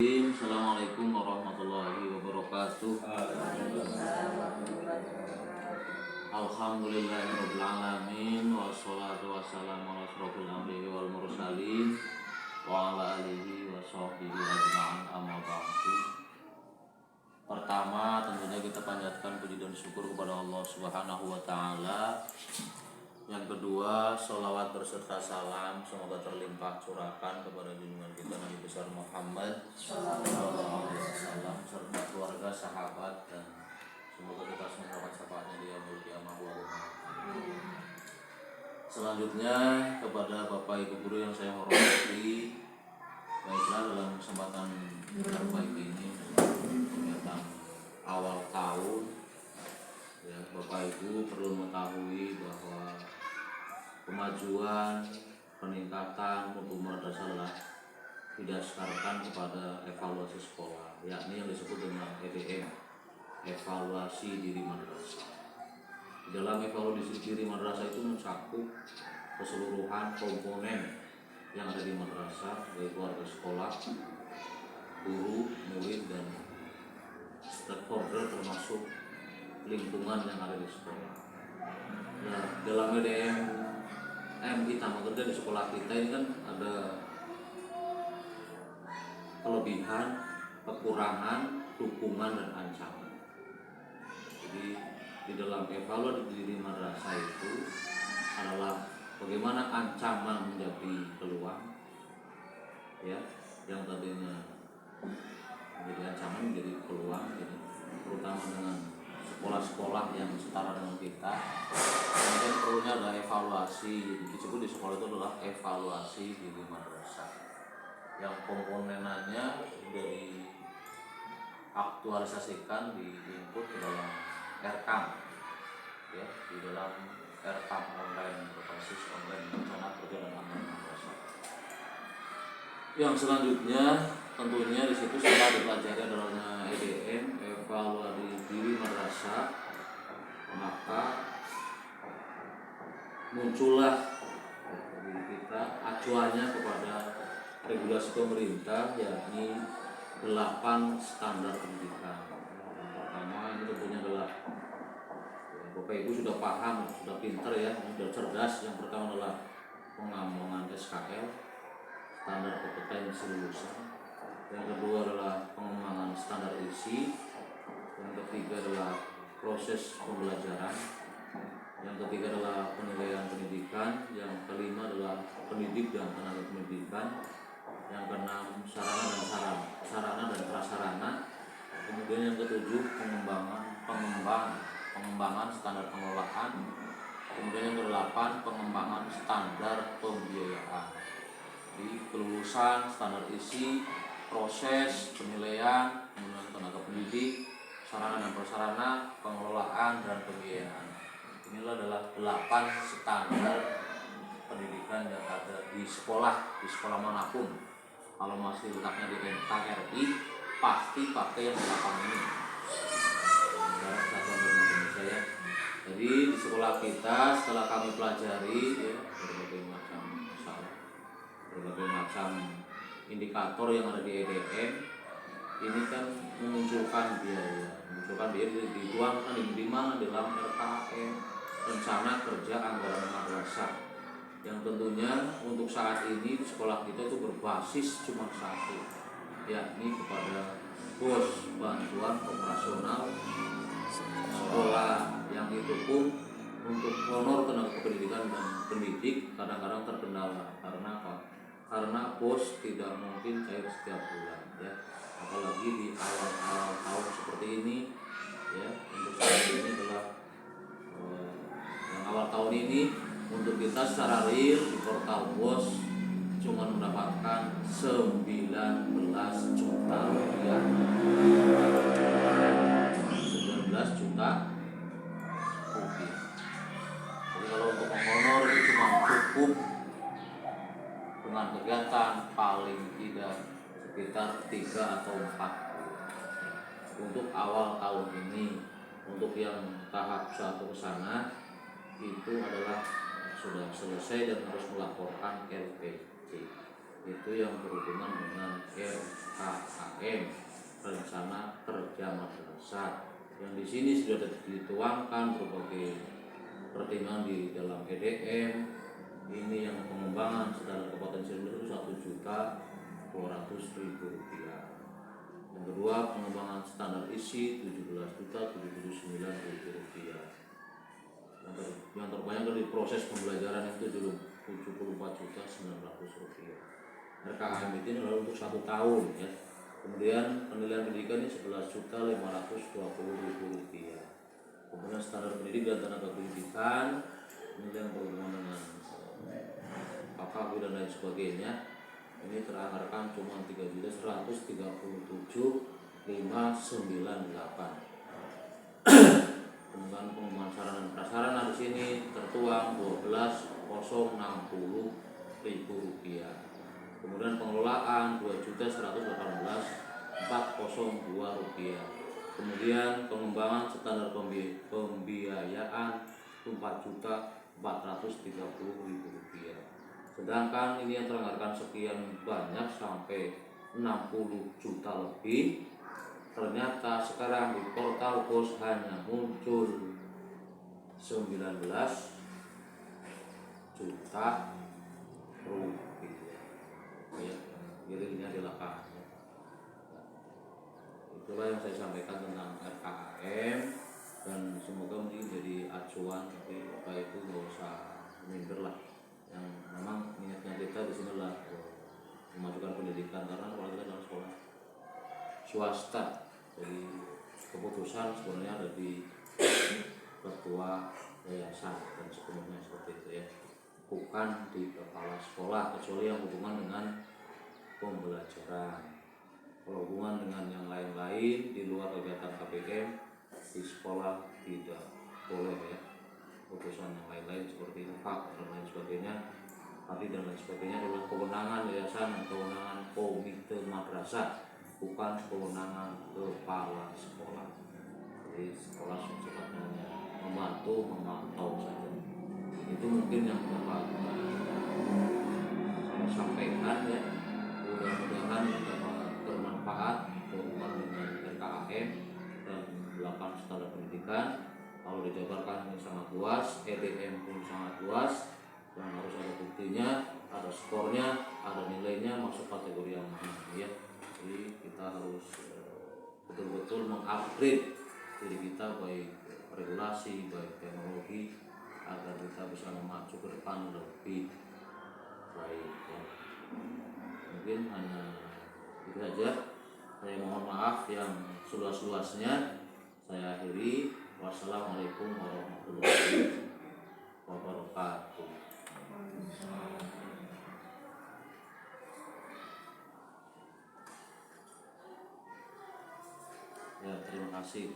Assalamualaikum warahmatullahi wabarakatuh. Alhamdulillahirabbil alamin wassalatu wassalamu ala asrofil anbiya'i wal mursalin wa ala alihi wa sahbihi ajma'in amma ba'du. Pertama, tentunya kita panjatkan puji dan syukur kepada Allah Subhanahu wa taala. Yang kedua, sholawat berserta salam semoga terlimpah curahkan kepada junjungan kita Nabi besar Muhammad sallallahu alaihi wasallam serta keluarga, sahabat, dan semoga kita semua mendapat syafaatnya di yaumul qiyamah. Selanjutnya, kepada Bapak Ibu guru yang saya hormati, baiklah dalam kesempatan terbaik ini kegiatan awal tahun, ya, Bapak Ibu perlu mengetahui bahwa kemajuan, peningkatan mutu madrasah adalah didasarkan kepada evaluasi sekolah, yakni yang disebut dengan EDM, evaluasi diri madrasah. Di dalam evaluasi diri madrasah itu mencakup keseluruhan komponen yang ada di madrasah, baik keluarga sekolah, guru, murid, dan stakeholder termasuk lingkungan yang ada di sekolah. Nah, dalam EDM kita bekerja di sekolah kita ini kan ada kelebihan, kekurangan, dukungan, dan ancaman. Jadi di dalam evaluasi diri madrasah itu adalah bagaimana ancaman menjadi peluang, ya, yang tadinya menjadi ancaman menjadi peluang, gitu, terutama dengan sekolah-sekolah yang setara dengan kita. Kemudian perlunya adalah evaluasi, disebut di sekolah itu adalah evaluasi diri madrasah yang komponenannya dari aktualisasikan di input ke dalam RKAM, ya, di dalam RKAM online berbasis online rencana kerja dan amal madrasah. Yang selanjutnya tentunya di situ setelah dipelajari adanya EDM, evaluasi diri madrasah, maka muncullah diri kita acuannya kepada regulasi pemerintah, yakni 8 standar pendidikan. Yang pertama ini tentunya adalah, ya, Bapak Ibu sudah paham, sudah pintar, ya, sudah cerdas. Yang pertama adalah pengembangan SKL, standar kompetensi lulusan. Yang kedua adalah pengembangan standar isi. Yang ketiga adalah proses pembelajaran. Yang ketiga adalah penilaian pendidikan. Yang kelima adalah pendidik dan tenaga pendidikan. Yang keenam sarana dan prasarana. Kemudian yang ketujuh pengembangan standar pengelolaan. Kemudian yang kedelapan pengembangan standar pembiayaan. Di kelulusan, standar isi, proses penilaian, kemudian tenaga pendidik, sarana dan prasarana, pengelolaan, dan pembiayaan. Inilah adalah 8 standar pendidikan yang ada di sekolah manapun. Kalau masih letaknya di NKRI, pasti pakai yang 8 ini. Indonesia, ya. Jadi di sekolah kita setelah kami pelajari, ya, berbagai macam indikator yang ada di EDM, ini kan memunculkan biaya dituangkan di mana dalam RKM, rencana kerja anggaran madrasah, yang tentunya untuk saat ini di sekolah kita itu berbasis cuma satu, yakni kepada bos bantuan operasional sekolah, yang itu pun untuk honor tenaga kependidikan dan pendidik kadang-kadang terkendala. Karena apa? Karena bos tidak mungkin cair setiap bulan, ya, apalagi di awal tahun seperti ini, ya. Untuk saat ini adalah yang awal tahun ini untuk kita secara real di portal bos cuma mendapatkan 19 juta rupiah, 19 juta rupiah. Jadi kalau untuk menghonor itu cuma cukup dengan kegiatan paling tidak sekitar 3 atau 4 untuk awal tahun ini. Untuk yang tahap 1 ke sana itu adalah sudah selesai dan harus melaporkan LPC. Itu yang berhubungan dengan RH RKAM, rencana kerja madrasah, yang di sini sudah dituangkan berbagai pertimbangan di dalam EDM. Ini yang pengembangan standar Kabupaten Sumber itu Rp1.200.000. Yang kedua, pengembangan standar isi Rp17.079.000. Yang terbanyak dari proses pembelajaran itu Rp74.900. RKAM itu adalah untuk 1 tahun ya. Kemudian penilaian pendidikan ini Rp11.520.000. Kemudian standar pendidik dan tenaga pendidikan, penilaian berhubungan dengan KKB dan lain sebagainya, ini teranggarkan cuma Rp337.598. Kemudian pengembangan sarana dan prasarana di sini tertuang Rp12.060.000. Kemudian pengelolaan Rp2.118.402. Kemudian pengembangan standar pembiayaan Rp4.430.000. Sedangkan ini yang teranggarkan sekian banyak sampai 60 juta lebih, ternyata sekarang di portal pos hanya muncul 19 juta rupiah ya, realnya di lapangan. Itulah yang saya sampaikan tentang RKAM, dan semoga ini jadi acuan, tapi apa itu nggak usah minder lah. Yang memang niatnya kita di sini lah memajukan pendidikan, karena sekolah kita adalah sekolah swasta. Jadi keputusan sebenarnya ada di ketua yayasan dan sepenuhnya seperti itu ya, bukan di kepala sekolah, kecuali yang hubungan dengan pembelajaran. Kalau hubungan dengan yang lain-lain di luar kegiatan KPM di sekolah tidak boleh ya. Keputusan yang lain-lain seperti hak dan lain sebagainya, tadi dan lain sebagainya adalah kewenangan yayasan dan kewenangan komite madrasah, bukan kewenangan kepala sekolah. Jadi sekolah sifatnya membantu, memantau saja. Itu mungkin yang dapat saya sampaikan ya. Mudah-mudahan bermanfaat berhubungan dengan RKAM dan 8 standar pendidikan. Kalau dijabarkan ini sangat luas, EDM pun sangat luas, dan harus ada buktinya, ada skornya, ada nilainya, masuk kategori yang mana ya. Jadi kita harus betul-betul mengupgrade diri kita, baik regulasi, baik teknologi, agar kita bisa memacu ke depan lebih baik ya. Mungkin hanya itu saja. Saya mohon maaf yang seluas-luasnya. Saya akhiri. Wassalamualaikum warahmatullahi wabarakatuh. Ya, terima kasih.